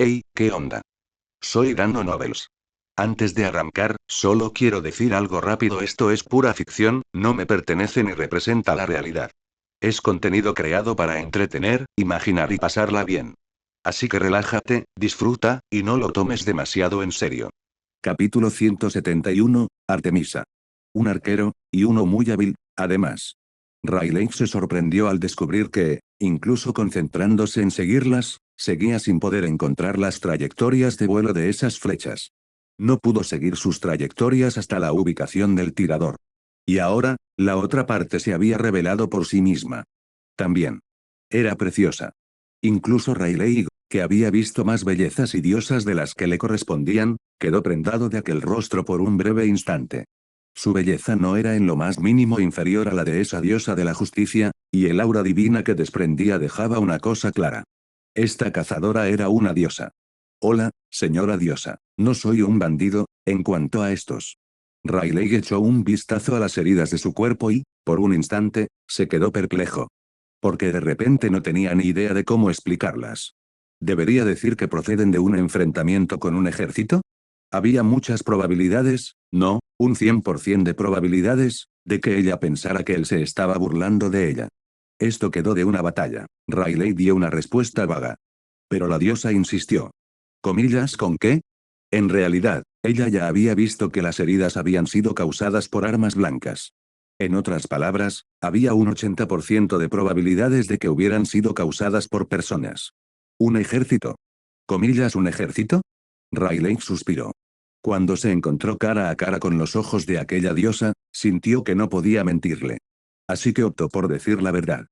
Hey, ¿qué onda? Soy Dando Novels. Antes de arrancar, solo quiero decir algo rápido: esto es pura ficción, no me pertenece ni representa la realidad. Es contenido creado para entretener, imaginar y pasarla bien. Así que relájate, disfruta, y no lo tomes demasiado en serio. Capítulo 171, Artemisa. Un arquero, y uno muy hábil, además. Riley se sorprendió al descubrir que, incluso concentrándose en seguirlas, seguía sin poder encontrar las trayectorias de vuelo de esas flechas. No pudo seguir sus trayectorias hasta la ubicación del tirador. Y ahora, la otra parte se había revelado por sí misma. También. Era preciosa. Incluso Riley, que había visto más bellezas y diosas de las que le correspondían, quedó prendado de aquel rostro por un breve instante. Su belleza no era en lo más mínimo inferior a la de esa diosa de la justicia, y el aura divina que desprendía dejaba una cosa clara. Esta cazadora era una diosa. Hola, señora diosa, no soy un bandido, en cuanto a estos. Riley echó un vistazo a las heridas de su cuerpo y, por un instante, se quedó perplejo. Porque de repente no tenía ni idea de cómo explicarlas. ¿Debería decir que proceden de un enfrentamiento con un ejército? Había muchas probabilidades, no, un 100% de probabilidades, de que ella pensara que él se estaba burlando de ella. Esto quedó de una batalla. Riley dio una respuesta vaga. Pero la diosa insistió. ¿Comillas con qué? En realidad, ella ya había visto que las heridas habían sido causadas por armas blancas. En otras palabras, había un 80% de probabilidades de que hubieran sido causadas por personas. ¿Un ejército? ¿Comillas un ejército? Riley suspiró. Cuando se encontró cara a cara con los ojos de aquella diosa, sintió que no podía mentirle. Así que optó por decir la verdad.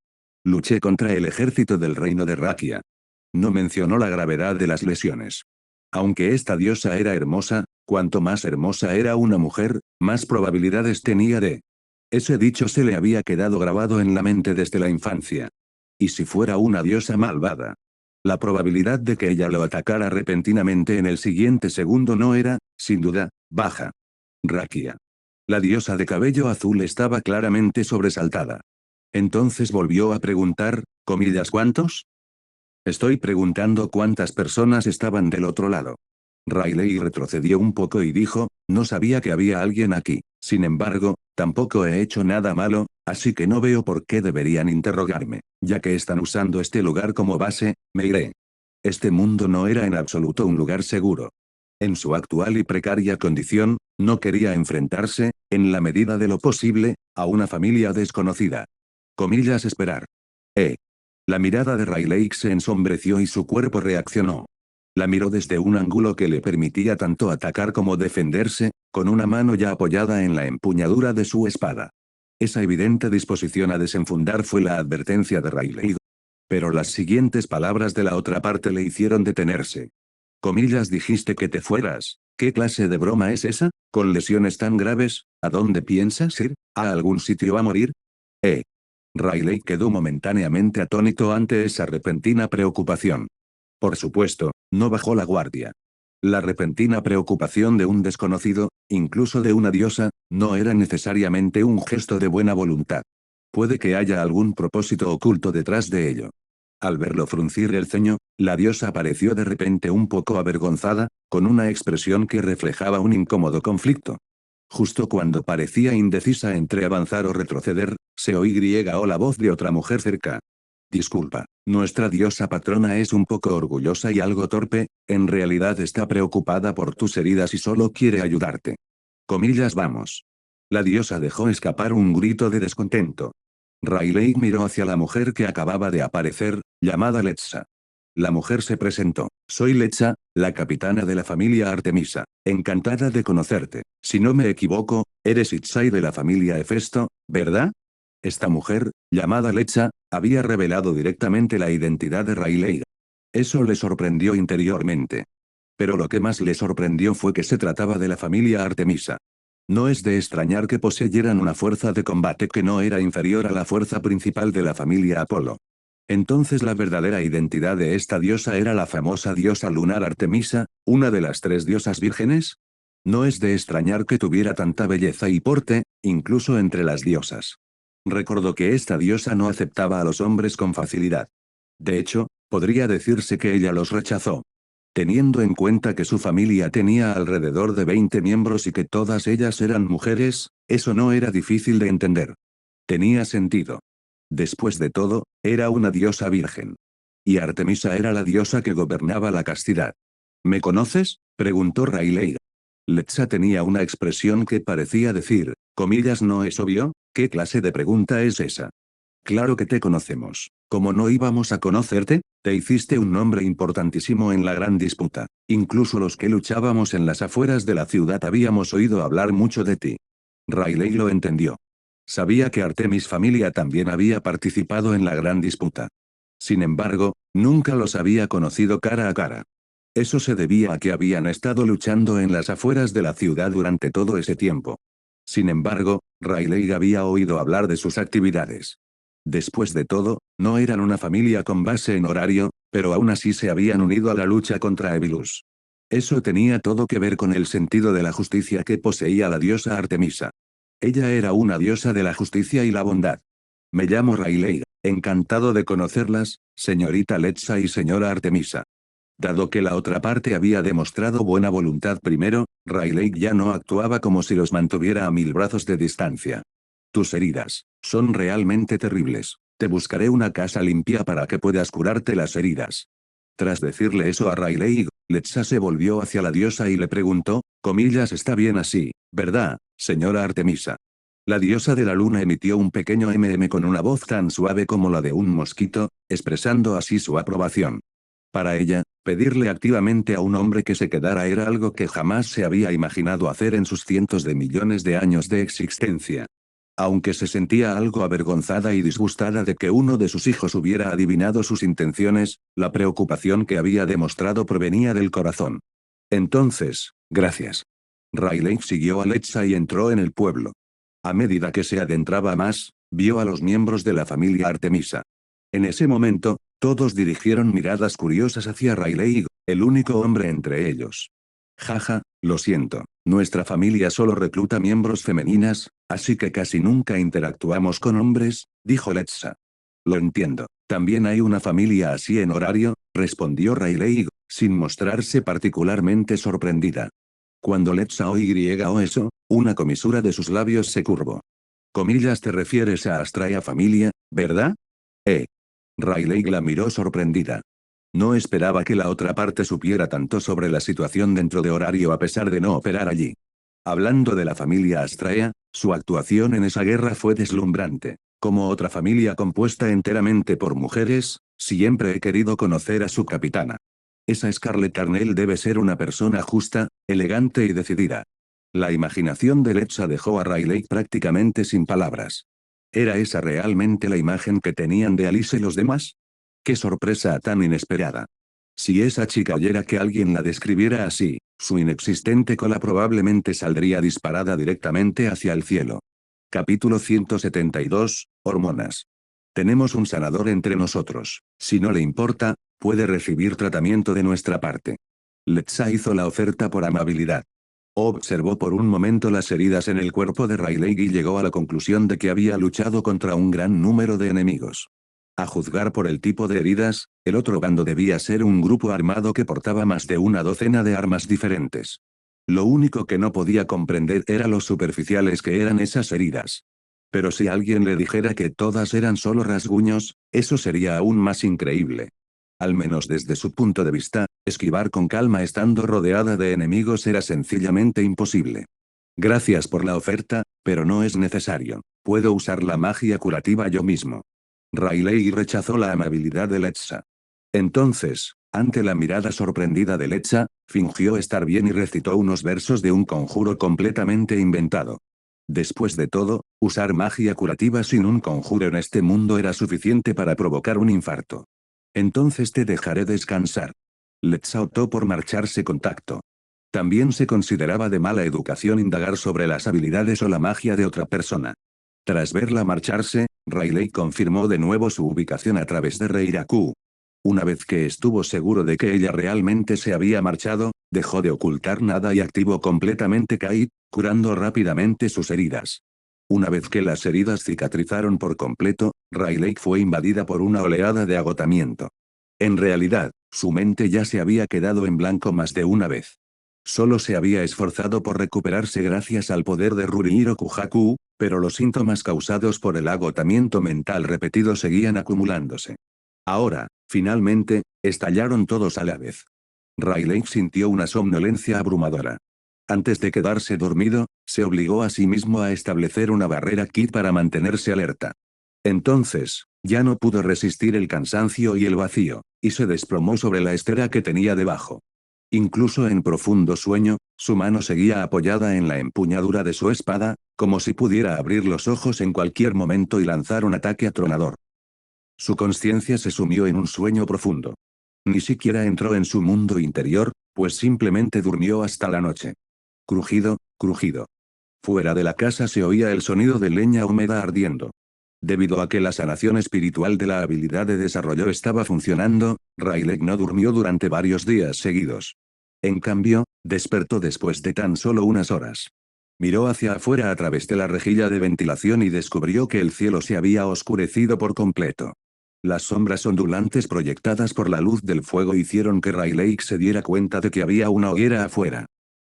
Luché contra el ejército del reino de Rakia. No mencionó la gravedad de las lesiones. Aunque esta diosa era hermosa, cuanto más hermosa era una mujer, más probabilidades tenía de... Ese dicho se le había quedado grabado en la mente desde la infancia. ¿Y si fuera una diosa malvada? La probabilidad de que ella lo atacara repentinamente en el siguiente segundo no era, sin duda, baja. Rakia. La diosa de cabello azul estaba claramente sobresaltada. Entonces volvió a preguntar, comillas, ¿cuántos? Estoy preguntando cuántas personas estaban del otro lado. Riley retrocedió un poco y dijo, no sabía que había alguien aquí. Sin embargo, tampoco he hecho nada malo, así que no veo por qué deberían interrogarme. Ya que están usando este lugar como base, me iré. Este mundo no era en absoluto un lugar seguro. En su actual y precaria condición, no quería enfrentarse, en la medida de lo posible, a una familia desconocida. Comillas esperar. La mirada de Riley se ensombreció y su cuerpo reaccionó. La miró desde un ángulo que le permitía tanto atacar como defenderse, con una mano ya apoyada en la empuñadura de su espada. Esa evidente disposición a desenfundar fue la advertencia de Riley. Pero las siguientes palabras de la otra parte le hicieron detenerse. Comillas, dijiste que te fueras. ¿Qué clase de broma es esa? ¿Con lesiones tan graves? ¿A dónde piensas ir? ¿A algún sitio a morir? Eh. Riley quedó momentáneamente atónito ante esa repentina preocupación. Por supuesto, no bajó la guardia. La repentina preocupación de un desconocido, incluso de una diosa, no era necesariamente un gesto de buena voluntad. Puede que haya algún propósito oculto detrás de ello. Al verlo fruncir el ceño, la diosa pareció de repente un poco avergonzada, con una expresión que reflejaba un incómodo conflicto. Justo cuando parecía indecisa entre avanzar o retroceder, se oyó la voz de otra mujer cerca. Disculpa, nuestra diosa patrona es un poco orgullosa y algo torpe, en realidad está preocupada por tus heridas y solo quiere ayudarte. Comillas, vamos. La diosa dejó escapar un grito de descontento. Riley miró hacia la mujer que acababa de aparecer, llamada Letsa. La mujer se presentó. Soy Letsa, la capitana de la familia Artemisa. Encantada de conocerte. Si no me equivoco, eres Itzai de la familia Hefesto, ¿verdad? Esta mujer, llamada Letsa, había revelado directamente la identidad de Riley. Eso le sorprendió interiormente. Pero lo que más le sorprendió fue que se trataba de la familia Artemisa. No es de extrañar que poseyeran una fuerza de combate que no era inferior a la fuerza principal de la familia Apolo. Entonces la verdadera identidad de esta diosa era la famosa diosa lunar Artemisa, una de las tres diosas vírgenes. No es de extrañar que tuviera tanta belleza y porte, incluso entre las diosas. Recordó que esta diosa no aceptaba a los hombres con facilidad. De hecho, podría decirse que ella los rechazó. Teniendo en cuenta que su familia tenía alrededor de 20 miembros y que todas ellas eran mujeres, eso no era difícil de entender. Tenía sentido. Después de todo, era una diosa virgen. Y Artemisa era la diosa que gobernaba la castidad. ¿Me conoces?, preguntó Rayleigh. Lexa tenía una expresión que parecía decir, comillas, ¿no es obvio? ¿Qué clase de pregunta es esa? Claro que te conocemos. ¿Cómo no íbamos a conocerte? Te hiciste un nombre importantísimo en la gran disputa. Incluso los que luchábamos en las afueras de la ciudad habíamos oído hablar mucho de ti. Rayleigh lo entendió. Sabía que Artemis familia también había participado en la gran disputa. Sin embargo, nunca los había conocido cara a cara. Eso se debía a que habían estado luchando en las afueras de la ciudad durante todo ese tiempo. Sin embargo, Rayleigh había oído hablar de sus actividades. Después de todo, no eran una familia con base en horario, pero aún así se habían unido a la lucha contra Evilus. Eso tenía todo que ver con el sentido de la justicia que poseía la diosa Artemisa. Ella era una diosa de la justicia y la bondad. Me llamo Rayleigh, encantado de conocerlas, señorita Lexa y señora Artemisa. Dado que la otra parte había demostrado buena voluntad primero, Rayleigh ya no actuaba como si los mantuviera a 1000 brazos de distancia. Tus heridas son realmente terribles. Te buscaré una casa limpia para que puedas curarte las heridas. Tras decirle eso a Rayleigh, Lexa se volvió hacia la diosa y le preguntó, comillas, está bien así, ¿verdad, señora Artemisa? La diosa de la luna emitió un pequeño con una voz tan suave como la de un mosquito, expresando así su aprobación. Para ella, pedirle activamente a un hombre que se quedara era algo que jamás se había imaginado hacer en sus cientos de millones de años de existencia. Aunque se sentía algo avergonzada y disgustada de que uno de sus hijos hubiera adivinado sus intenciones, la preocupación que había demostrado provenía del corazón. Entonces, gracias. Rayleigh siguió a Lexa y entró en el pueblo. A medida que se adentraba más, vio a los miembros de la familia Artemisa. En ese momento, todos dirigieron miradas curiosas hacia Rayleigh, el único hombre entre ellos. Jaja, lo siento, nuestra familia solo recluta miembros femeninas, así que casi nunca interactuamos con hombres, dijo Lexa. Lo entiendo. ¿También hay una familia así en horario?, respondió Rayleigh, sin mostrarse particularmente sorprendida. Cuando Lexa oyó eso, una comisura de sus labios se curvó. Comillas, te refieres a Astraea familia, ¿verdad? Rayleigh la miró sorprendida. No esperaba que la otra parte supiera tanto sobre la situación dentro de horario a pesar de no operar allí. Hablando de la familia Astraea, su actuación en esa guerra fue deslumbrante. Como otra familia compuesta enteramente por mujeres, siempre he querido conocer a su capitana. Esa Scarlett Arnell debe ser una persona justa, elegante y decidida. La imaginación de Lexa dejó a Rayleigh prácticamente sin palabras. ¿Era esa realmente la imagen que tenían de Alice y los demás? ¡Qué sorpresa tan inesperada! Si esa chica oyera que alguien la describiera así, su inexistente cola probablemente saldría disparada directamente hacia el cielo. Capítulo 172, Hormonas. Tenemos un sanador entre nosotros. Si no le importa, puede recibir tratamiento de nuestra parte. Lexa hizo la oferta por amabilidad. Observó por un momento las heridas en el cuerpo de Rayleigh y llegó a la conclusión de que había luchado contra un gran número de enemigos. A juzgar por el tipo de heridas, el otro bando debía ser un grupo armado que portaba más de una docena de armas diferentes. Lo único que no podía comprender era lo superficiales que eran esas heridas. Pero si alguien le dijera que todas eran solo rasguños, eso sería aún más increíble. Al menos desde su punto de vista, esquivar con calma estando rodeada de enemigos era sencillamente imposible. Gracias por la oferta, pero no es necesario. Puedo usar la magia curativa yo mismo. Rayleigh rechazó la amabilidad de Lexa. Entonces, ante la mirada sorprendida de Lexa, fingió estar bien y recitó unos versos de un conjuro completamente inventado. Después de todo, usar magia curativa sin un conjuro en este mundo era suficiente para provocar un infarto. Entonces te dejaré descansar. Lexa optó por marcharse con tacto. También se consideraba de mala educación indagar sobre las habilidades o la magia de otra persona. Tras verla marcharse, Rayleigh confirmó de nuevo su ubicación a través de Reiraku. Una vez que estuvo seguro de que ella realmente se había marchado, dejó de ocultar nada y activó completamente Kite, curando rápidamente sus heridas. Una vez que las heridas cicatrizaron por completo, Rayleigh fue invadida por una oleada de agotamiento. En realidad, Su mente ya se había quedado en blanco más de una vez. Solo se había esforzado por recuperarse gracias al poder de Rurihiro Kujaku, pero los síntomas causados por el agotamiento mental repetido seguían acumulándose. Ahora, finalmente, estallaron todos a la vez. Riley sintió una somnolencia abrumadora. Antes de quedarse dormido, se obligó a sí mismo a establecer una barrera Ki para mantenerse alerta. Entonces, ya no pudo resistir el cansancio y el vacío, y se desplomó sobre la estera que tenía debajo. Incluso en profundo sueño, su mano seguía apoyada en la empuñadura de su espada, como si pudiera abrir los ojos en cualquier momento y lanzar un ataque atronador. Su conciencia se sumió en un sueño profundo. Ni siquiera entró en su mundo interior, pues simplemente durmió hasta la noche. Crujido, crujido. Fuera de la casa se oía el sonido de leña húmeda ardiendo. Debido a que la sanación espiritual de la habilidad de desarrollo estaba funcionando, Riley no durmió durante varios días seguidos. En cambio, despertó después de tan solo unas horas. Miró hacia afuera a través de la rejilla de ventilación y descubrió que el cielo se había oscurecido por completo. Las sombras ondulantes proyectadas por la luz del fuego hicieron que Riley se diera cuenta de que había una hoguera afuera.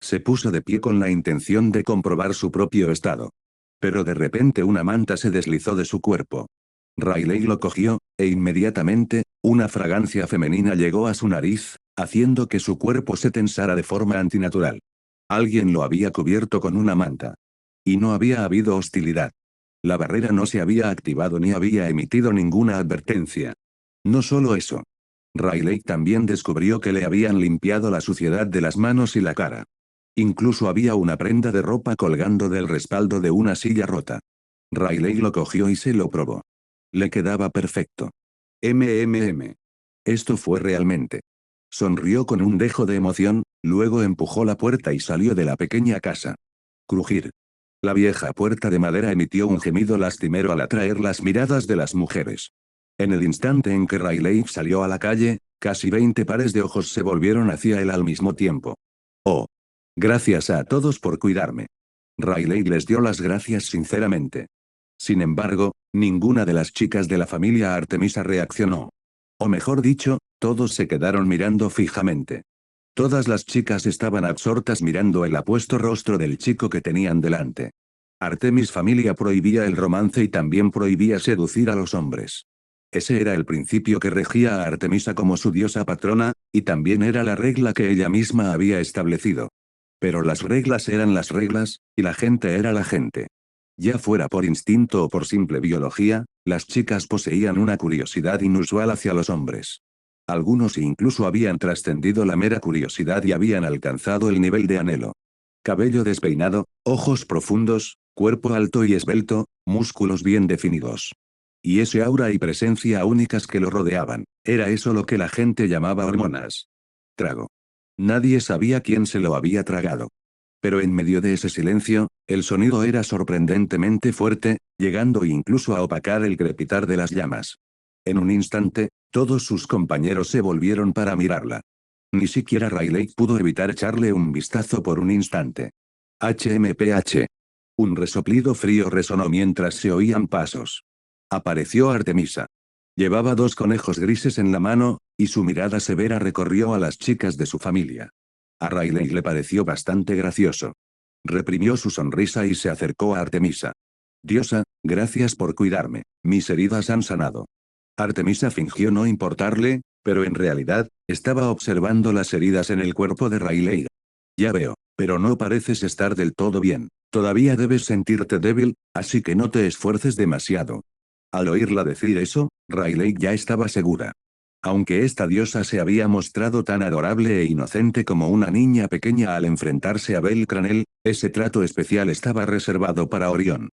Se puso de pie con la intención de comprobar su propio estado. Pero de repente una manta se deslizó de su cuerpo. Riley lo cogió, e inmediatamente, una fragancia femenina llegó a su nariz, haciendo que su cuerpo se tensara de forma antinatural. Alguien lo había cubierto con una manta. Y no había habido hostilidad. La barrera no se había activado ni había emitido ninguna advertencia. No solo eso. Riley también descubrió que le habían limpiado la suciedad de las manos y la cara. Incluso había una prenda de ropa colgando del respaldo de una silla rota. Riley lo cogió y se lo probó. Le quedaba perfecto. MMM. Esto fue realmente. Sonrió con un dejo de emoción, luego empujó la puerta y salió de la pequeña casa. Crujir. La vieja puerta de madera emitió un gemido lastimero al atraer las miradas de las mujeres. En el instante en que Riley salió a la calle, casi 20 pares de ojos se volvieron hacia él al mismo tiempo. Oh. Gracias a todos por cuidarme. Riley les dio las gracias sinceramente. Sin embargo, ninguna de las chicas de la familia Artemisa reaccionó. O mejor dicho, todos se quedaron mirando fijamente. Todas las chicas estaban absortas mirando el apuesto rostro del chico que tenían delante. Artemis familia prohibía el romance y también prohibía seducir a los hombres. Ese era el principio que regía a Artemisa como su diosa patrona, y también era la regla que ella misma había establecido. Pero las reglas eran las reglas, y la gente era la gente. Ya fuera por instinto o por simple biología, las chicas poseían una curiosidad inusual hacia los hombres. Algunos incluso habían trascendido la mera curiosidad y habían alcanzado el nivel de anhelo. Cabello despeinado, ojos profundos, cuerpo alto y esbelto, músculos bien definidos. Y ese aura y presencia únicas que lo rodeaban, era eso lo que la gente llamaba hormonas. Trago. Nadie sabía quién se lo había tragado. Pero en medio de ese silencio, el sonido era sorprendentemente fuerte, llegando incluso a opacar el crepitar de las llamas. En un instante, todos sus compañeros se volvieron para mirarla. Ni siquiera Riley pudo evitar echarle un vistazo por un instante. HMPH. Un resoplido frío resonó mientras se oían pasos. Apareció Artemisa. Llevaba 2 conejos grises en la mano, y su mirada severa recorrió a las chicas de su familia. A Riley le pareció bastante gracioso. Reprimió su sonrisa y se acercó a Artemisa. Diosa, gracias por cuidarme, mis heridas han sanado. Artemisa fingió no importarle, pero en realidad, estaba observando las heridas en el cuerpo de Riley. Ya veo, pero no pareces estar del todo bien, todavía debes sentirte débil, así que no te esfuerces demasiado. Al oírla decir eso, Riley ya estaba segura. Aunque esta diosa se había mostrado tan adorable e inocente como una niña pequeña al enfrentarse a Belcranel, ese trato especial estaba reservado para Orión.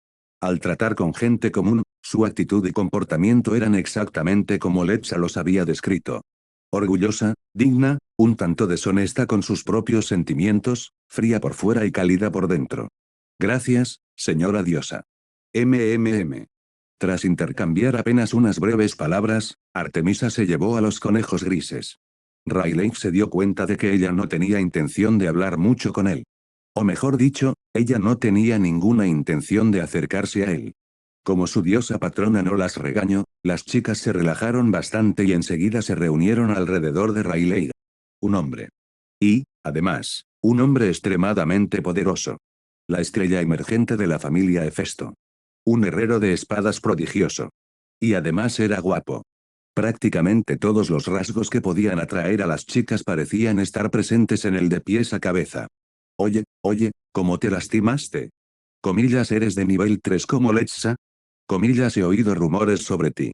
Al tratar con gente común, su actitud y comportamiento eran exactamente como Lexa los había descrito. Orgullosa, digna, un tanto deshonesta con sus propios sentimientos, fría por fuera y cálida por dentro. Gracias, señora diosa. MMM. Tras intercambiar apenas unas breves palabras, Artemisa se llevó a los conejos grises. Riley se dio cuenta de que ella no tenía intención de hablar mucho con él. O mejor dicho, ella no tenía ninguna intención de acercarse a él. Como su diosa patrona no las regañó, las chicas se relajaron bastante y enseguida se reunieron alrededor de Rayleigh. Un hombre. Y, además, un hombre extremadamente poderoso. La estrella emergente de la familia Hefesto. Un herrero de espadas prodigioso. Y además era guapo. Prácticamente todos los rasgos que podían atraer a las chicas parecían estar presentes en el de pies a cabeza. Oye, ¿cómo te lastimaste? Comillas, eres de nivel 3 como Lexa. Comillas, he oído rumores sobre ti.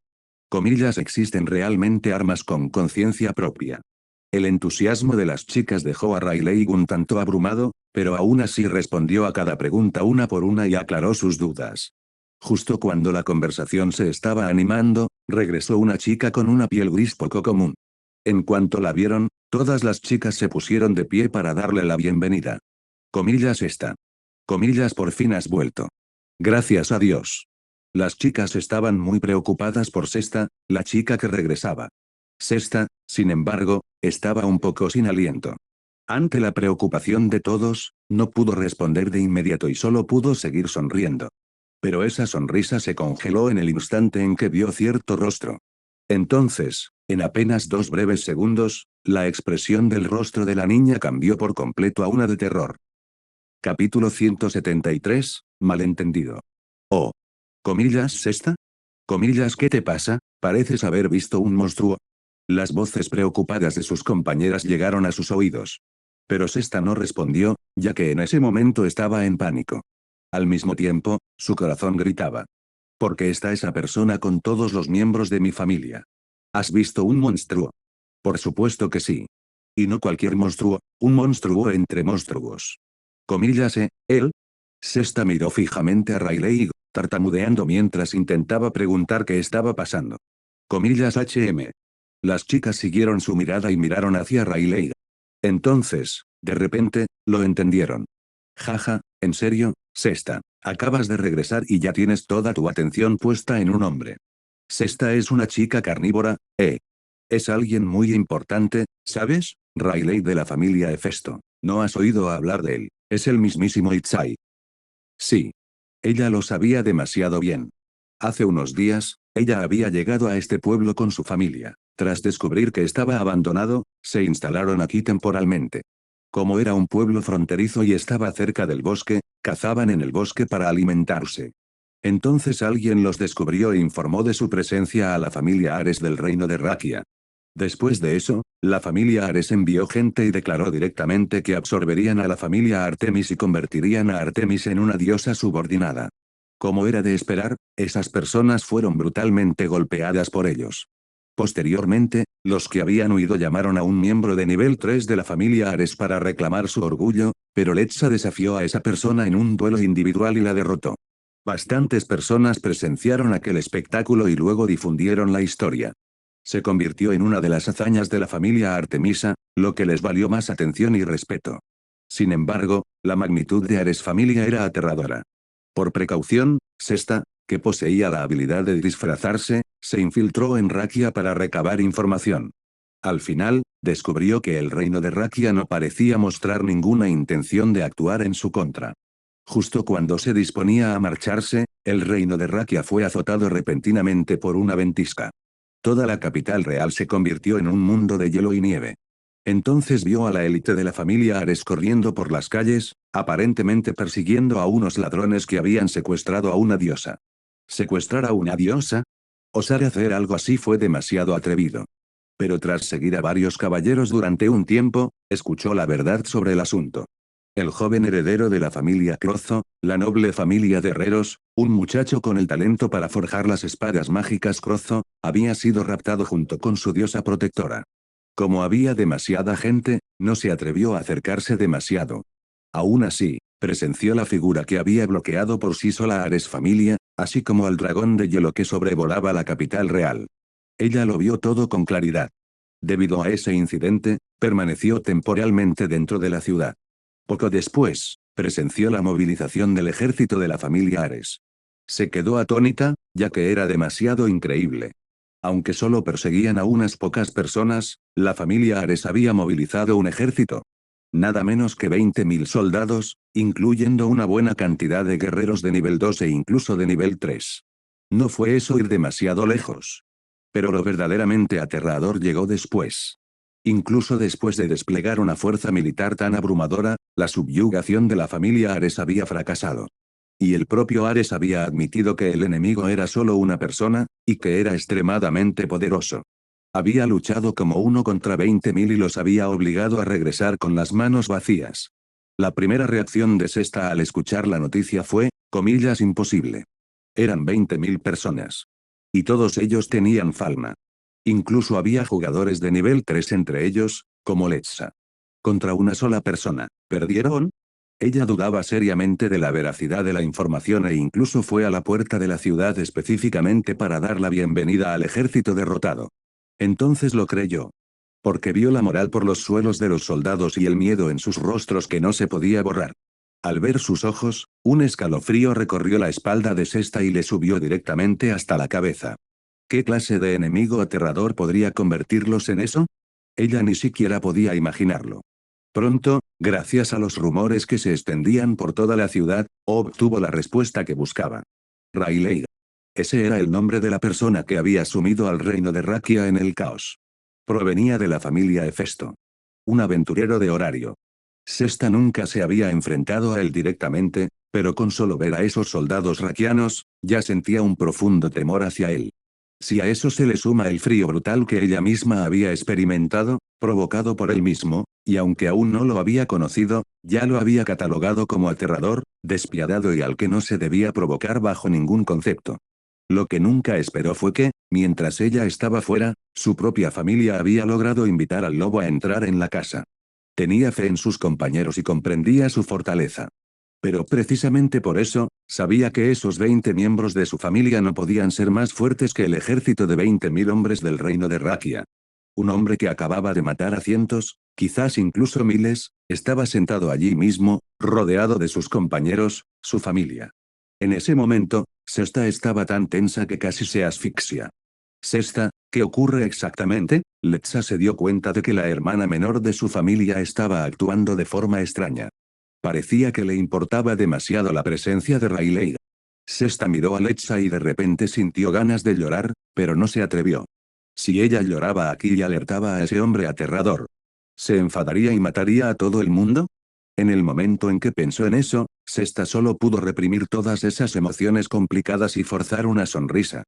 Comillas, existen realmente armas con conciencia propia. El entusiasmo de las chicas dejó a Rayleigh un tanto abrumado, pero aún así respondió a cada pregunta una por una y aclaró sus dudas. Justo cuando la conversación se estaba animando, regresó una chica con una piel gris poco común. En cuanto la vieron, todas las chicas se pusieron de pie para darle la bienvenida. Comillas, esta. Comillas, por fin has vuelto. Gracias a Dios. Las chicas estaban muy preocupadas por Sesta, la chica que regresaba. Sesta, sin embargo, estaba un poco sin aliento. Ante la preocupación de todos, no pudo responder de inmediato y solo pudo seguir sonriendo. Pero esa sonrisa se congeló en el instante en que vio cierto rostro. Entonces, en apenas 2 breves segundos, la expresión del rostro de la niña cambió por completo a una de terror. Capítulo 173, malentendido. Oh. Comillas, Sesta. Comillas, ¿qué te pasa? Pareces haber visto un monstruo. Las voces preocupadas de sus compañeras llegaron a sus oídos. Pero Sesta no respondió, ya que en ese momento estaba en pánico. Al mismo tiempo, su corazón gritaba. ¿Por qué está esa persona con todos los miembros de mi familia? ¿Has visto un monstruo? Por supuesto que sí. Y no cualquier monstruo, un monstruo entre monstruos. Comillas, él. Sesta miró fijamente a Rayleigh, tartamudeando mientras intentaba preguntar qué estaba pasando. Comillas, Las chicas siguieron su mirada y miraron hacia Rayleigh. Entonces, de repente, lo entendieron. Jaja, ¿en serio, Sesta? Acabas de regresar y ya tienes toda tu atención puesta en un hombre. Sesta es una chica carnívora, ¿eh? Es alguien muy importante, ¿sabes? Rayleigh de la familia Hefesto. ¿No has oído hablar de él? Es el mismísimo Itzai. Sí. Ella lo sabía demasiado bien. Hace unos días, ella había llegado a este pueblo con su familia. Tras descubrir que estaba abandonado, se instalaron aquí temporalmente. Como era un pueblo fronterizo y estaba cerca del bosque, cazaban en el bosque para alimentarse. Entonces alguien los descubrió e informó de su presencia a la familia Ares del reino de Rakia. Después de eso, la familia Ares envió gente y declaró directamente que absorberían a la familia Artemis y convertirían a Artemis en una diosa subordinada. Como era de esperar, esas personas fueron brutalmente golpeadas por ellos. Posteriormente, los que habían huido llamaron a un miembro de nivel 3 de la familia Ares para reclamar su orgullo, pero Lexa desafió a esa persona en un duelo individual y la derrotó. Bastantes personas presenciaron aquel espectáculo y luego difundieron la historia. Se convirtió en una de las hazañas de la familia Artemisa, lo que les valió más atención y respeto. Sin embargo, la magnitud de Ares familia era aterradora. Por precaución, Sesta, que poseía la habilidad de disfrazarse, se infiltró en Rakia para recabar información. Al final, descubrió que el reino de Rakia no parecía mostrar ninguna intención de actuar en su contra. Justo cuando se disponía a marcharse, el reino de Rakia fue azotado repentinamente por una ventisca. Toda la capital real se convirtió en un mundo de hielo y nieve. Entonces vio a la élite de la familia Ares corriendo por las calles, aparentemente persiguiendo a unos ladrones que habían secuestrado a una diosa. ¿Secuestrar a una diosa? Osar hacer algo así fue demasiado atrevido. Pero tras seguir a varios caballeros durante un tiempo, escuchó la verdad sobre el asunto. El joven heredero de la familia Crozo, la noble familia de herreros, un muchacho con el talento para forjar las espadas mágicas Crozo, había sido raptado junto con su diosa protectora. Como había demasiada gente, no se atrevió a acercarse demasiado. Aún así, presenció la figura que había bloqueado por sí sola a Ares familia, así como al dragón de hielo que sobrevolaba la capital real. Ella lo vio todo con claridad. Debido a ese incidente, permaneció temporalmente dentro de la ciudad. Poco después, presenció la movilización del ejército de la familia Ares. Se quedó atónita, ya que era demasiado increíble. Aunque solo perseguían a unas pocas personas, la familia Ares había movilizado un ejército. Nada menos que 20.000 soldados, incluyendo una buena cantidad de guerreros de nivel 2 e incluso de nivel 3. No fue eso ir demasiado lejos. Pero lo verdaderamente aterrador llegó después. Incluso después de desplegar una fuerza militar tan abrumadora, la subyugación de la familia Ares había fracasado. Y el propio Ares había admitido que el enemigo era solo una persona, y que era extremadamente poderoso. Había luchado como uno contra 20.000 y los había obligado a regresar con las manos vacías. La primera reacción de Sesta al escuchar la noticia fue, comillas, imposible. Eran 20.000 personas. Y todos ellos tenían falma. Incluso había jugadores de nivel 3 entre ellos, como Letza. Contra una sola persona, ¿perdieron? Ella dudaba seriamente de la veracidad de la información e incluso fue a la puerta de la ciudad específicamente para dar la bienvenida al ejército derrotado. Entonces lo creyó. Porque vio la moral por los suelos de los soldados y el miedo en sus rostros que no se podía borrar. Al ver sus ojos, un escalofrío recorrió la espalda de Sesta y le subió directamente hasta la cabeza. ¿Qué clase de enemigo aterrador podría convertirlos en eso? Ella ni siquiera podía imaginarlo. Pronto, gracias a los rumores que se extendían por toda la ciudad, obtuvo la respuesta que buscaba. Rayleigh. Ese era el nombre de la persona que había sumido al reino de Rakia en el caos. Provenía de la familia Hefesto. Un aventurero de horario. Sesta nunca se había enfrentado a él directamente, pero con solo ver a esos soldados rakianos, ya sentía un profundo temor hacia él. Si a eso se le suma el frío brutal que ella misma había experimentado, provocado por él mismo, y aunque aún no lo había conocido, ya lo había catalogado como aterrador, despiadado y al que no se debía provocar bajo ningún concepto. Lo que nunca esperó fue que, mientras ella estaba fuera, su propia familia había logrado invitar al lobo a entrar en la casa. Tenía fe en sus compañeros y comprendía su fortaleza. Pero precisamente por eso, sabía que esos 20 miembros de su familia no podían ser más fuertes que el ejército de 20.000 hombres del reino de Rakia. Un hombre que acababa de matar a cientos, quizás incluso miles, estaba sentado allí mismo, rodeado de sus compañeros, su familia. En ese momento, Sesta estaba tan tensa que casi se asfixia. Sesta, ¿qué ocurre exactamente? Letza se dio cuenta de que la hermana menor de su familia estaba actuando de forma extraña. Parecía que le importaba demasiado la presencia de Rayleigh. Sesta miró a Letza y de repente sintió ganas de llorar, pero no se atrevió. Si ella lloraba aquí y alertaba a ese hombre aterrador, ¿se enfadaría y mataría a todo el mundo? En el momento en que pensó en eso, Sesta solo pudo reprimir todas esas emociones complicadas y forzar una sonrisa.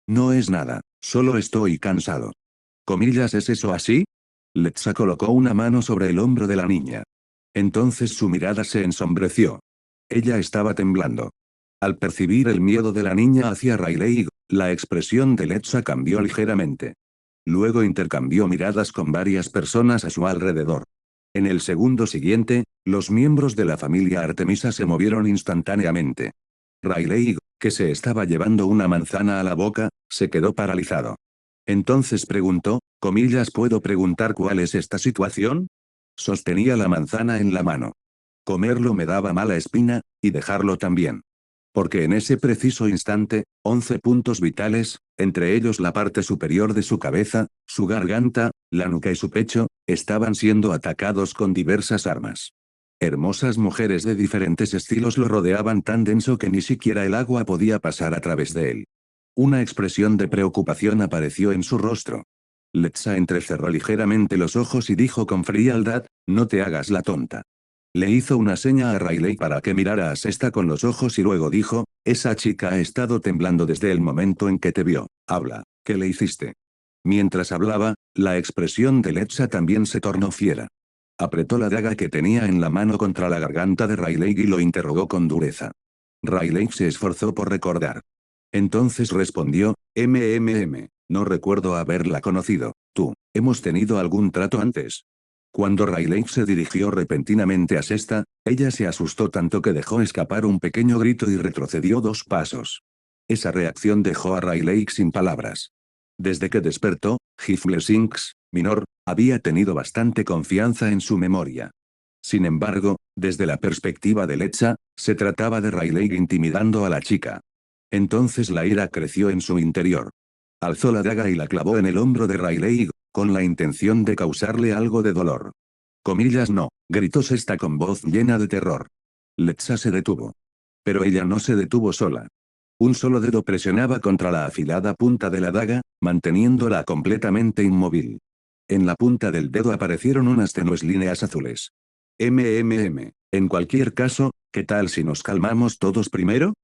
No es nada, solo estoy cansado. Comillas, ¿es eso así? Letza colocó una mano sobre el hombro de la niña. Entonces su mirada se ensombreció. Ella estaba temblando. Al percibir el miedo de la niña hacia Rayleigh, la expresión de Letza cambió ligeramente. Luego intercambió miradas con varias personas a su alrededor. En el segundo siguiente, los miembros de la familia Artemisa se movieron instantáneamente. Rayleigh, que se estaba llevando una manzana a la boca, se quedó paralizado. Entonces preguntó, comillas, ¿puedo preguntar cuál es esta situación? Sostenía la manzana en la mano. Comerlo me daba mala espina, y dejarlo también. Porque en ese preciso instante, 11 puntos vitales, entre ellos la parte superior de su cabeza, su garganta, la nuca y su pecho, estaban siendo atacados con diversas armas. Hermosas mujeres de diferentes estilos lo rodeaban tan denso que ni siquiera el agua podía pasar a través de él. Una expresión de preocupación apareció en su rostro. Letza entrecerró ligeramente los ojos y dijo con frialdad, no te hagas la tonta. Le hizo una seña a Rayleigh para que mirara a Sesta con los ojos y luego dijo, esa chica ha estado temblando desde el momento en que te vio. Habla, ¿qué le hiciste? Mientras hablaba, la expresión de Letza también se tornó fiera. Apretó la daga que tenía en la mano contra la garganta de Rayleigh y lo interrogó con dureza. Rayleigh se esforzó por recordar. Entonces respondió, no recuerdo haberla conocido. ¿Tú, hemos tenido algún trato antes? Cuando Rayleigh se dirigió repentinamente a Sesta, ella se asustó tanto que dejó escapar un pequeño grito y retrocedió 2 pasos. Esa reacción dejó a Rayleigh sin palabras. Desde que despertó, Hiflesinks, Minor, había tenido bastante confianza en su memoria. Sin embargo, desde la perspectiva de Letza, se trataba de Rayleigh intimidando a la chica. Entonces la ira creció en su interior. Alzó la daga y la clavó en el hombro de Rayleigh, con la intención de causarle algo de dolor. Comillas, no, gritó Sesta con voz llena de terror. Letza se detuvo. Pero ella no se detuvo sola. Un solo dedo presionaba contra la afilada punta de la daga, manteniéndola completamente inmóvil. En la punta del dedo aparecieron unas tenues líneas azules. En cualquier caso, ¿qué tal si nos calmamos todos primero?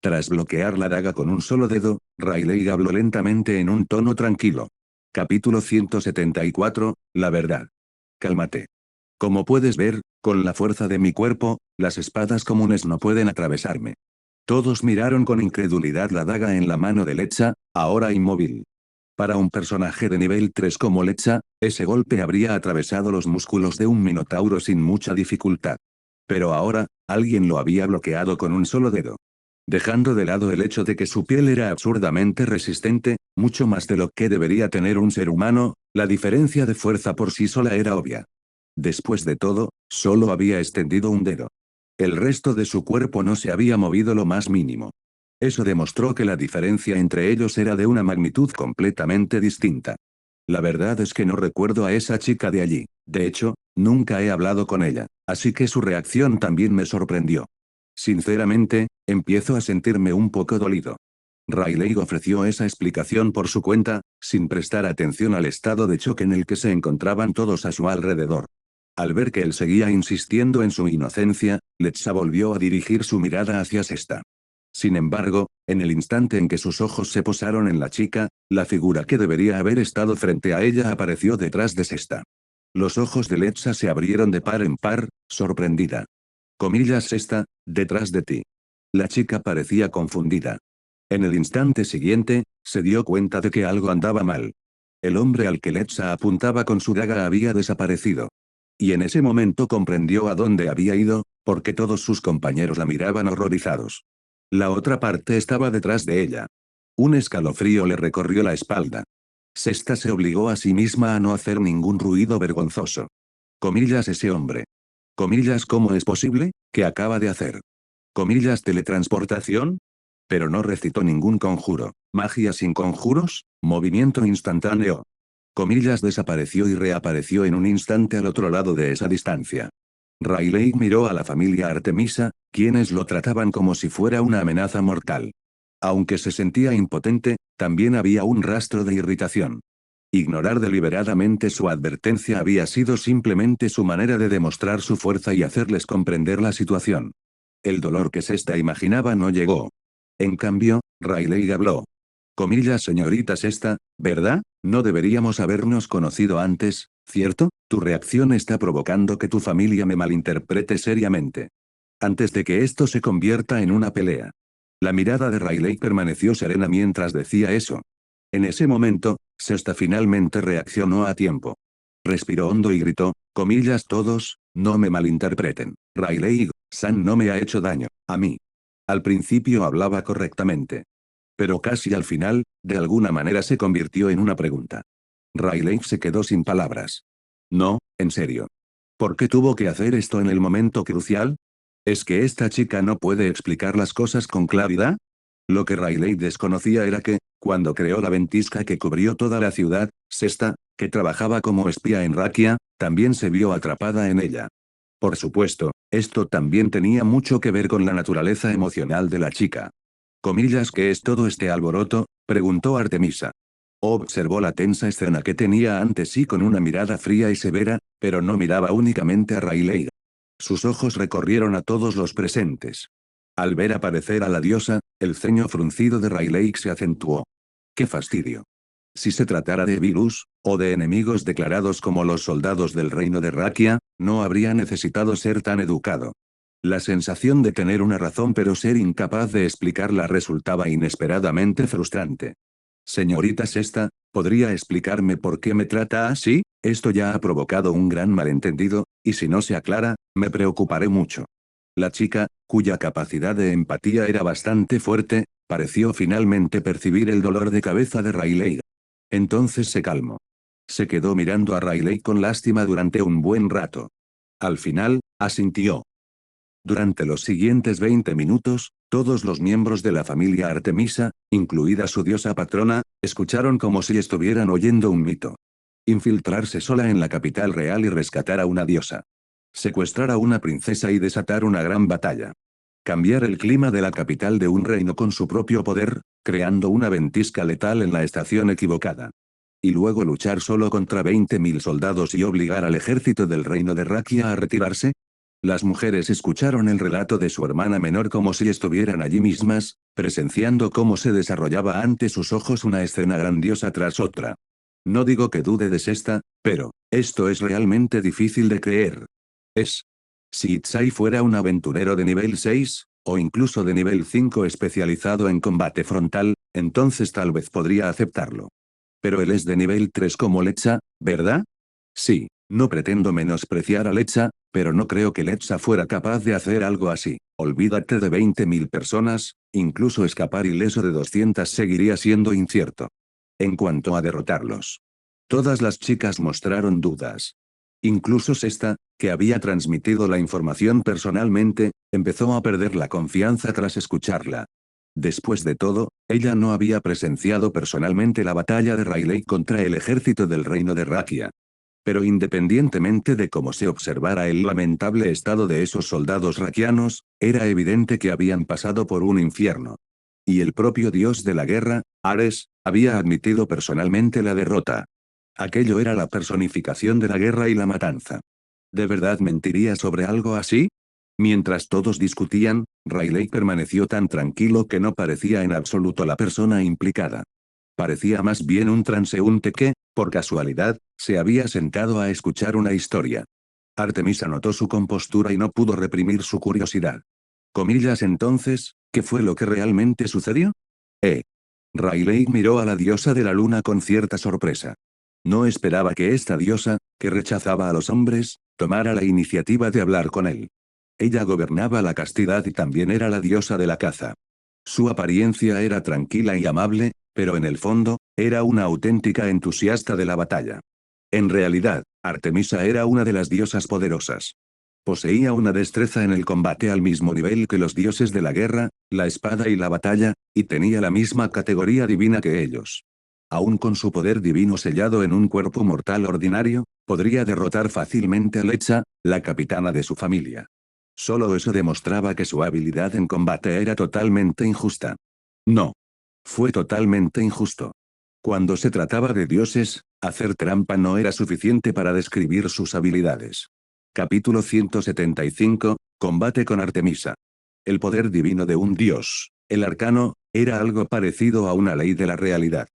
Tras bloquear la daga con un solo dedo, Riley habló lentamente en un tono tranquilo. Capítulo 174, la verdad. Cálmate. Como puedes ver, con la fuerza de mi cuerpo, las espadas comunes no pueden atravesarme. Todos miraron con incredulidad la daga en la mano de Lecha, ahora inmóvil. Para un personaje de nivel 3 como Lecha, ese golpe habría atravesado los músculos de un minotauro sin mucha dificultad. Pero ahora, alguien lo había bloqueado con un solo dedo. Dejando de lado el hecho de que su piel era absurdamente resistente, mucho más de lo que debería tener un ser humano, la diferencia de fuerza por sí sola era obvia. Después de todo, solo había extendido un dedo. El resto de su cuerpo no se había movido lo más mínimo. Eso demostró que la diferencia entre ellos era de una magnitud completamente distinta. La verdad es que no recuerdo a esa chica de allí. De hecho, nunca he hablado con ella, así que su reacción también me sorprendió. Sinceramente, empiezo a sentirme un poco dolido. Riley ofreció esa explicación por su cuenta, sin prestar atención al estado de choque en el que se encontraban todos a su alrededor. Al ver que él seguía insistiendo en su inocencia, Lecha volvió a dirigir su mirada hacia Sesta. Sin embargo, en el instante en que sus ojos se posaron en la chica, la figura que debería haber estado frente a ella apareció detrás de Sesta. Los ojos de Lecha se abrieron de par en par, sorprendida. Comillas Sesta, detrás de ti. La chica parecía confundida. En el instante siguiente, se dio cuenta de que algo andaba mal. El hombre al que Lecha apuntaba con su daga había desaparecido. Y en ese momento comprendió a dónde había ido, porque todos sus compañeros la miraban horrorizados. La otra parte estaba detrás de ella. Un escalofrío le recorrió la espalda. Sesta se obligó a sí misma a no hacer ningún ruido vergonzoso. Comillas ese hombre. Comillas ¿cómo es posible? ¿Qué acaba de hacer? Comillas teletransportación. Pero no recitó ningún conjuro. Magia sin conjuros, movimiento instantáneo. Comillas desapareció y reapareció en un instante al otro lado de esa distancia. Riley miró a la familia Artemisa, quienes lo trataban como si fuera una amenaza mortal. Aunque se sentía impotente, también había un rastro de irritación. Ignorar deliberadamente su advertencia había sido simplemente su manera de demostrar su fuerza y hacerles comprender la situación. El dolor que Sesta imaginaba no llegó. En cambio, Riley habló. Comillas señorita Sesta, ¿verdad? No deberíamos habernos conocido antes, ¿cierto? Tu reacción está provocando que tu familia me malinterprete seriamente. Antes de que esto se convierta en una pelea. La mirada de Riley permaneció serena mientras decía eso. En ese momento, Sesta finalmente reaccionó a tiempo. Respiró hondo y gritó, comillas todos, no me malinterpreten. Riley, San no me ha hecho daño, a mí. Al principio hablaba correctamente. Pero casi al final, de alguna manera se convirtió en una pregunta. Riley se quedó sin palabras. No, en serio. ¿Por qué tuvo que hacer esto en el momento crucial? ¿Es que esta chica no puede explicar las cosas con claridad? Lo que Riley desconocía era que, cuando creó la ventisca que cubrió toda la ciudad, Sesta, que trabajaba como espía en Rakia, también se vio atrapada en ella. Por supuesto, esto también tenía mucho que ver con la naturaleza emocional de la chica. Comillas ¿qué es todo este alboroto? Preguntó Artemisa. Observó la tensa escena que tenía ante sí con una mirada fría y severa, pero no miraba únicamente a Riley. Sus ojos recorrieron a todos los presentes. Al ver aparecer a la diosa, el ceño fruncido de Riley se acentuó. ¡Qué fastidio! Si se tratara de virus, o de enemigos declarados como los soldados del reino de Rakia, no habría necesitado ser tan educado. La sensación de tener una razón pero ser incapaz de explicarla resultaba inesperadamente frustrante. Señorita Sesta, ¿podría explicarme por qué me trata así? Esto ya ha provocado un gran malentendido, y si no se aclara, me preocuparé mucho. La chica, cuya capacidad de empatía era bastante fuerte, pareció finalmente percibir el dolor de cabeza de Riley. Entonces se calmó. Se quedó mirando a Riley con lástima durante un buen rato. Al final, asintió. Durante los siguientes 20 minutos, todos los miembros de la familia Artemisa, incluida su diosa patrona, escucharon como si estuvieran oyendo un mito. Infiltrarse sola en la capital real y rescatar a una diosa. Secuestrar a una princesa y desatar una gran batalla. Cambiar el clima de la capital de un reino con su propio poder, creando una ventisca letal en la estación equivocada. Y luego luchar solo contra 20.000 soldados y obligar al ejército del reino de Rakia a retirarse. Las mujeres escucharon el relato de su hermana menor como si estuvieran allí mismas, presenciando cómo se desarrollaba ante sus ojos una escena grandiosa tras otra. No digo que dude de esta, pero, esto es realmente difícil de creer. Es. Si Itzai fuera un aventurero de nivel 6, o incluso de nivel 5 especializado en combate frontal, entonces tal vez podría aceptarlo. Pero él es de nivel 3 como Lecha, ¿verdad? Sí, no pretendo menospreciar a Lecha, pero no creo que Lecha fuera capaz de hacer algo así. Olvídate de 20.000 personas, incluso escapar ileso de 200 seguiría siendo incierto. En cuanto a derrotarlos. Todas las chicas mostraron dudas. Incluso Sesta, que había transmitido la información personalmente, empezó a perder la confianza tras escucharla. Después de todo, ella no había presenciado personalmente la batalla de Rayleigh contra el ejército del reino de Rakia. Pero independientemente de cómo se observara el lamentable estado de esos soldados rakianos, era evidente que habían pasado por un infierno. Y el propio dios de la guerra, Ares, había admitido personalmente la derrota. Aquello era la personificación de la guerra y la matanza. ¿De verdad mentiría sobre algo así? Mientras todos discutían, Rayleigh permaneció tan tranquilo que no parecía en absoluto la persona implicada. Parecía más bien un transeúnte que, por casualidad, se había sentado a escuchar una historia. Artemisa notó su compostura y no pudo reprimir su curiosidad. Comillas entonces, ¿qué fue lo que realmente sucedió? Rayleigh miró a la diosa de la luna con cierta sorpresa. No esperaba que esta diosa, que rechazaba a los hombres, tomara la iniciativa de hablar con él. Ella gobernaba la castidad y también era la diosa de la caza. Su apariencia era tranquila y amable, pero en el fondo, era una auténtica entusiasta de la batalla. En realidad, Artemisa era una de las diosas poderosas. Poseía una destreza en el combate al mismo nivel que los dioses de la guerra, la espada y la batalla, y tenía la misma categoría divina que ellos. Aún con su poder divino sellado en un cuerpo mortal ordinario, podría derrotar fácilmente a Lecha, la capitana de su familia. Solo eso demostraba que su habilidad en combate era totalmente injusta. No. Fue totalmente injusto. Cuando se trataba de dioses, hacer trampa no era suficiente para describir sus habilidades. Capítulo 175, Combate con Artemisa. El poder divino de un dios, el arcano, era algo parecido a una ley de la realidad.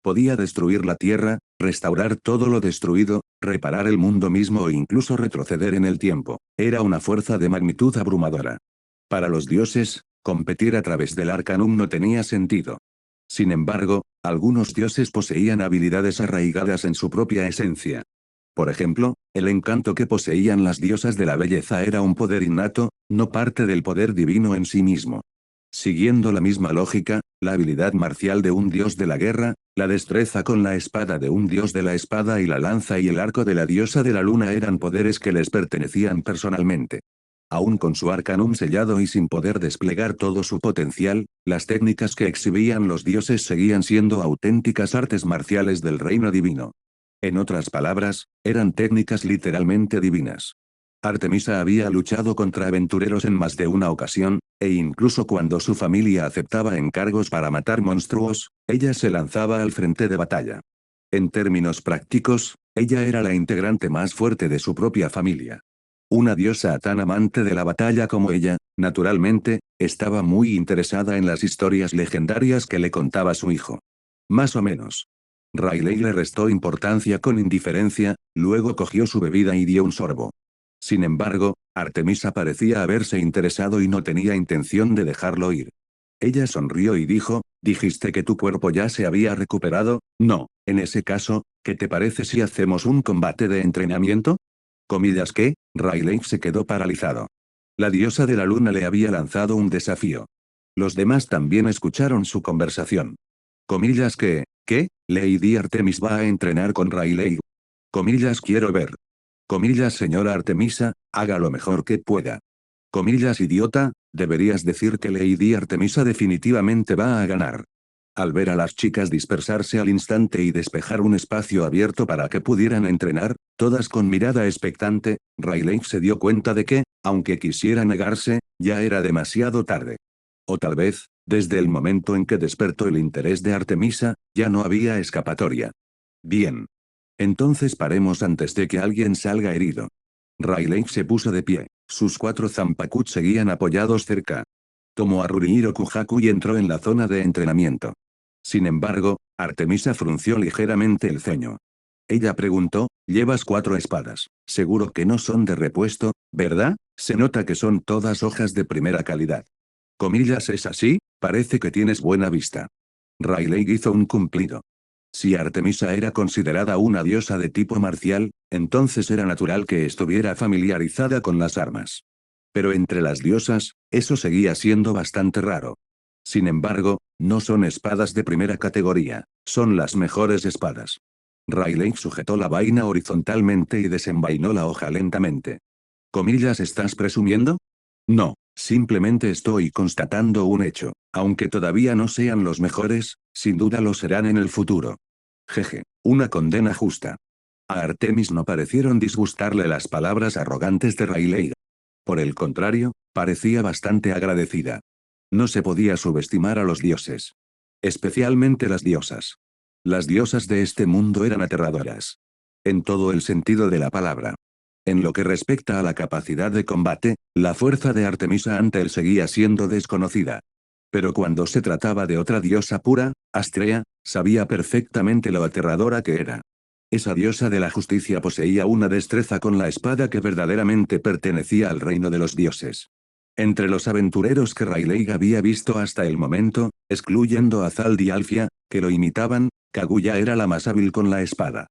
Podía destruir la tierra, restaurar todo lo destruido, reparar el mundo mismo e incluso retroceder en el tiempo. Era una fuerza de magnitud abrumadora. Para los dioses, competir a través del arcanum no tenía sentido. Sin embargo, algunos dioses poseían habilidades arraigadas en su propia esencia. Por ejemplo, el encanto que poseían las diosas de la belleza era un poder innato, no parte del poder divino en sí mismo. Siguiendo la misma lógica, la habilidad marcial de un dios de la guerra, la destreza con la espada de un dios de la espada y la lanza y el arco de la diosa de la luna eran poderes que les pertenecían personalmente. Aún con su arcanum sellado y sin poder desplegar todo su potencial, las técnicas que exhibían los dioses seguían siendo auténticas artes marciales del reino divino. En otras palabras, eran técnicas literalmente divinas. Artemisa había luchado contra aventureros en más de una ocasión, e incluso cuando su familia aceptaba encargos para matar monstruos, ella se lanzaba al frente de batalla. En términos prácticos, ella era la integrante más fuerte de su propia familia. Una diosa tan amante de la batalla como ella, naturalmente, estaba muy interesada en las historias legendarias que le contaba su hijo. Más o menos. Rayleigh le restó importancia con indiferencia, luego cogió su bebida y dio un sorbo. Sin embargo, Artemisa parecía haberse interesado y no tenía intención de dejarlo ir. Ella sonrió y dijo, ¿dijiste que tu cuerpo ya se había recuperado? No, en ese caso, ¿qué te parece si hacemos un combate de entrenamiento? Comillas que, Rayleigh se quedó paralizado. La diosa de la luna le había lanzado un desafío. Los demás también escucharon su conversación. Comillas que, ¿qué? Lady Artemis va a entrenar con Rayleigh. Comillas quiero ver. Comillas señora Artemisa, haga lo mejor que pueda. Comillas idiota, deberías decir que Lady Artemisa definitivamente va a ganar. Al ver a las chicas dispersarse al instante y despejar un espacio abierto para que pudieran entrenar, todas con mirada expectante, Rayleigh se dio cuenta de que, Aunque quisiera negarse, ya era demasiado tarde. O tal vez, desde el momento en que despertó el interés de Artemisa, ya no había escapatoria. Bien. Entonces paremos antes de que alguien salga herido. Rayleigh se puso de pie. Sus 4 Zanpakuts seguían apoyados cerca. Tomó a Rurihiro Kujaku y entró en la zona de entrenamiento. Sin embargo, Artemisa frunció ligeramente el ceño. Ella preguntó, llevas 4 espadas. Seguro que no son de repuesto, ¿verdad? Se nota que son todas hojas de primera calidad. Comillas, ¿es así? Parece que tienes buena vista. Rayleigh hizo un cumplido. Si Artemisa era considerada una diosa de tipo marcial, entonces era natural que estuviera familiarizada con las armas. Pero entre las diosas, eso seguía siendo bastante raro. Sin embargo, no son espadas de primera categoría, son las mejores espadas. Rayleigh sujetó la vaina horizontalmente y desenvainó la hoja lentamente. Comillas, ¿estás presumiendo? No, simplemente estoy constatando un hecho. Aunque todavía no sean los mejores, sin duda lo serán en el futuro. Jeje, una condena justa. A Artemis no parecieron disgustarle las palabras arrogantes de Rayleigh. Por el contrario, parecía bastante agradecida. No se podía subestimar a los dioses. Especialmente las diosas. Las diosas de este mundo eran aterradoras. En todo el sentido de la palabra. En lo que respecta a la capacidad de combate, la fuerza de Artemisa ante él seguía siendo desconocida. Pero cuando se trataba de otra diosa pura, Astrea, sabía perfectamente lo aterradora que era. Esa diosa de la justicia poseía una destreza con la espada que verdaderamente pertenecía al reino de los dioses. Entre los aventureros que Rayleigh había visto hasta el momento, excluyendo a Zald y Alfia, que lo imitaban, Kaguya era la más hábil con la espada.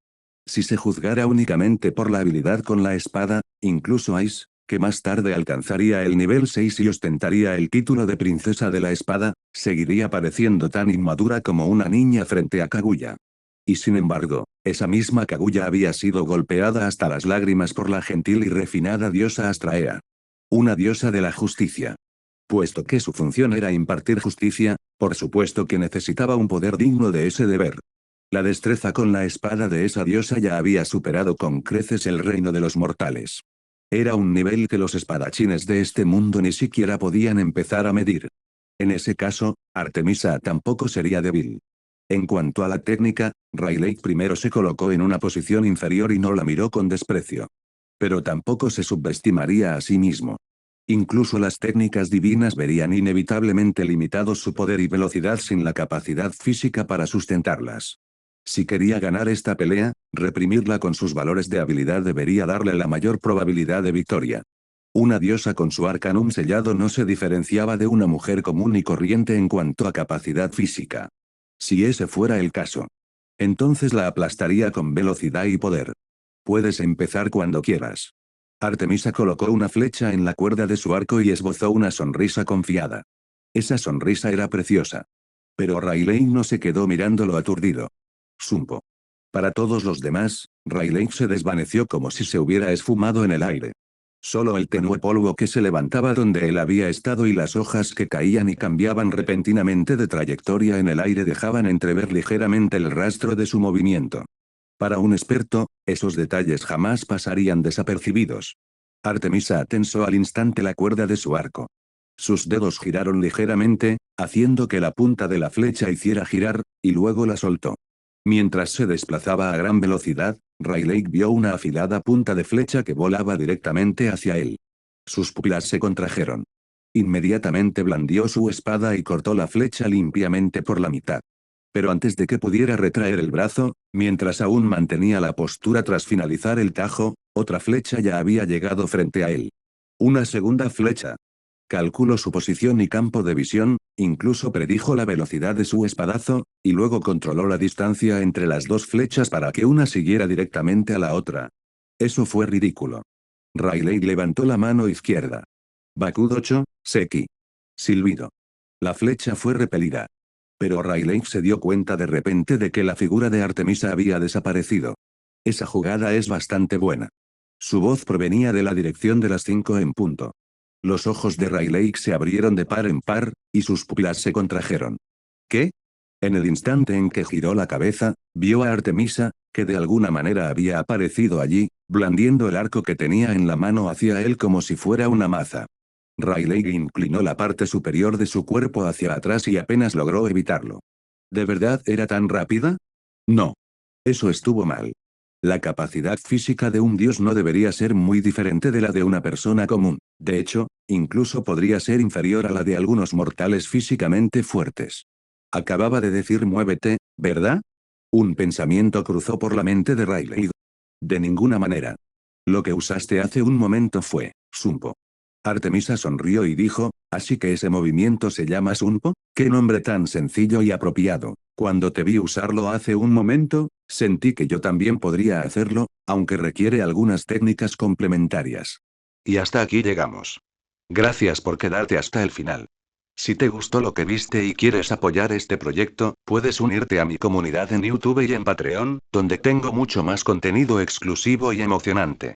Si se juzgara únicamente por la habilidad con la espada, incluso Ice, que más tarde alcanzaría el nivel 6 y ostentaría el título de princesa de la espada, seguiría pareciendo tan inmadura como una niña frente a Kaguya. Y sin embargo, esa misma Kaguya había sido golpeada hasta las lágrimas por la gentil y refinada diosa Astraea. Una diosa de la justicia. Puesto que su función era impartir justicia, por supuesto que necesitaba un poder digno de ese deber. La destreza con la espada de esa diosa ya había superado con creces el reino de los mortales. Era un nivel que los espadachines de este mundo ni siquiera podían empezar a medir. En ese caso, Artemisa tampoco sería débil. En cuanto a la técnica, Rayleigh primero se colocó en una posición inferior y no la miró con desprecio. Pero tampoco se subestimaría a sí mismo. Incluso las técnicas divinas verían inevitablemente limitados su poder y velocidad sin la capacidad física para sustentarlas. Si quería ganar esta pelea, reprimirla con sus valores de habilidad debería darle la mayor probabilidad de victoria. Una diosa con su arcanum sellado no se diferenciaba de una mujer común y corriente en cuanto a capacidad física. Si ese fuera el caso, entonces la aplastaría con velocidad y poder. Puedes empezar cuando quieras. Artemisa colocó una flecha en la cuerda de su arco y esbozó una sonrisa confiada. Esa sonrisa era preciosa. Pero Rayleigh no se quedó mirándolo aturdido. Supo. Para todos los demás, Rayleigh se desvaneció como si se hubiera esfumado en el aire. Solo el tenue polvo que se levantaba donde él había estado y las hojas que caían y cambiaban repentinamente de trayectoria en el aire dejaban entrever ligeramente el rastro de su movimiento. Para un experto, esos detalles jamás pasarían desapercibidos. Artemisa tensó al instante la cuerda de su arco. Sus dedos giraron ligeramente, haciendo que la punta de la flecha hiciera girar, y luego la soltó. Mientras se desplazaba a gran velocidad, Rayleigh vio una afilada punta de flecha que volaba directamente hacia él. Sus pupilas se contrajeron. Inmediatamente blandió su espada y cortó la flecha limpiamente por la mitad. Pero antes de que pudiera retraer el brazo, mientras aún mantenía la postura tras finalizar el tajo, otra flecha ya había llegado frente a él. Una segunda flecha. Calculó su posición y campo de visión, incluso predijo la velocidad de su espadazo, y luego controló la distancia entre las dos flechas para que una siguiera directamente a la otra. Eso fue ridículo. Rayleigh levantó la mano izquierda. Bakudocho, Seki. Silbido. La flecha fue repelida. Pero Rayleigh se dio cuenta de repente de que la figura de Artemisa había desaparecido. Esa jugada es bastante buena. Su voz provenía de la dirección de las 5 en punto. Los ojos de Rayleigh se abrieron de par en par, y sus pupilas se contrajeron. ¿Qué? En el instante en que giró la cabeza, vio a Artemisa, que de alguna manera había aparecido allí, blandiendo el arco que tenía en la mano hacia él como si fuera una maza. Riley inclinó la parte superior de su cuerpo hacia atrás y apenas logró evitarlo. ¿De verdad era tan rápida? No. Eso estuvo mal. La capacidad física de un dios no debería ser muy diferente de la de una persona común. De hecho, incluso podría ser inferior a la de algunos mortales físicamente fuertes. Acababa de decir muévete, ¿verdad? Un pensamiento cruzó por la mente de Riley. De ninguna manera. Lo que usaste hace un momento fue, Sunpo. Artemisa sonrió y dijo, ¿así que ese movimiento se llama Sunpo? ¡Qué nombre tan sencillo y apropiado! Cuando te vi usarlo hace un momento, sentí que yo también podría hacerlo, aunque requiere algunas técnicas complementarias. Y hasta aquí llegamos. Gracias por quedarte hasta el final. Si te gustó lo que viste y quieres apoyar este proyecto, puedes unirte a mi comunidad en YouTube y en Patreon, donde tengo mucho más contenido exclusivo y emocionante.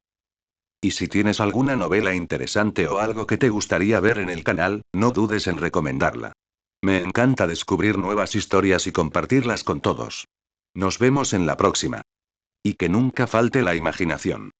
Y si tienes alguna novela interesante o algo que te gustaría ver en el canal, no dudes en recomendarla. Me encanta descubrir nuevas historias y compartirlas con todos. Nos vemos en la próxima. Y que nunca falte la imaginación.